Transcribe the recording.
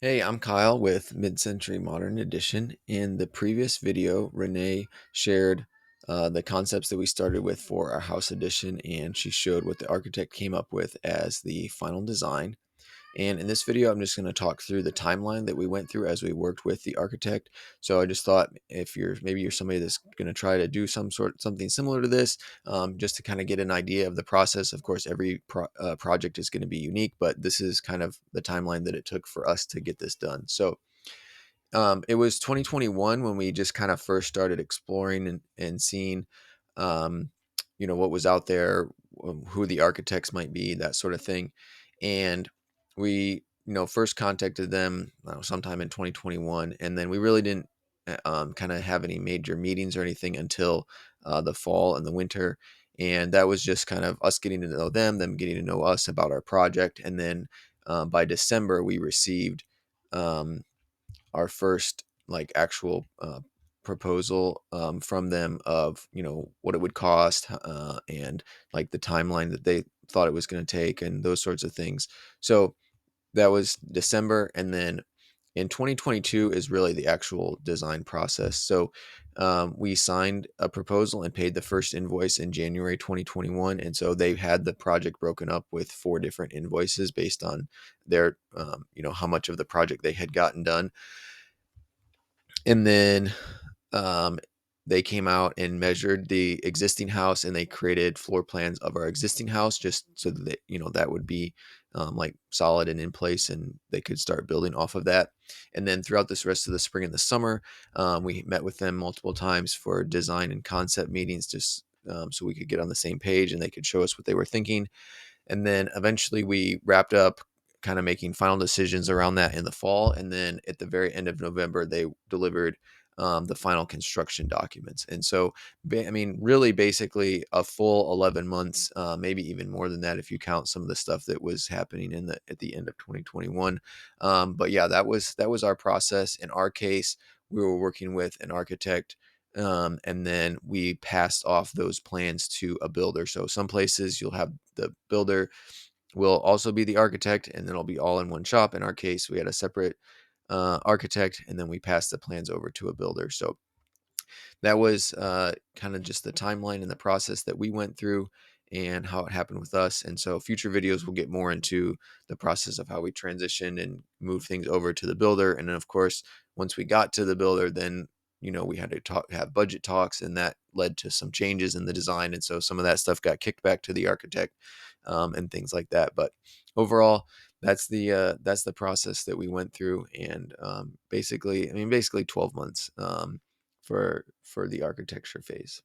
Hey, I'm Kyle with Midcentury Modern Edition. In the previous video, Renee shared the concepts that we started with for our house edition, and she showed what the architect came up with as the final design. And in this video, I'm just going to talk through the timeline that we went through as we worked with the architect. So I just thought if maybe you're somebody that's going to try to do something similar to this, just to kind of get an idea of the process. Of course, every project is going to be unique, but this is kind of the timeline that it took for us to get this done. So it was 2021 when we just kind of first started exploring and seeing, um, what was out there, who the architects might be, that sort of thing. And we, first contacted them sometime in 2021, and then we really didn't kind of have any major meetings or anything until the fall and the winter. And that was just kind of us getting to know them getting to know us about our project. And then by December, we received um, our first like actual proposal from them of what it would cost and like the timeline that they thought it was going to take and those sorts of things. So that was December, and then in 2022 is really the actual design process. So we signed a proposal and paid the first invoice in January 2021, and so they had the project broken up with four different invoices based on their how much of the project they had gotten done. And then um, they came out and measured the existing house, and they created floor plans of our existing house just so that that would be like solid and in place, and they could start building off of that. And then throughout this rest of the spring and the summer, we met with them multiple times for design and concept meetings, just so we could get on the same page and they could show us what they were thinking. And then eventually we wrapped up kind of making final decisions around that in the fall. And then at the very end of November, they delivered the final construction documents. And so, I mean, really basically a full 11 months, maybe even more than that if you count some of the stuff that was happening at the end of 2021. But yeah, that was our process. In our case, we were working with an architect, and then we passed off those plans to a builder. So some places you'll have the builder will also be the architect, and then it'll be all in one shop. In our case, we had a separate architect, and then we passed the plans over to a builder. So that was kind of just the timeline and the process that we went through and how it happened with us. And so future videos will get more into the process of how we transitioned and moved things over to the builder. And then of course, once we got to the builder, then we had to have budget talks, and that led to some changes in the design. And so some of that stuff got kicked back to the architect, and things like that. But overall, that's the process that we went through. And basically 12 months for the architecture phase.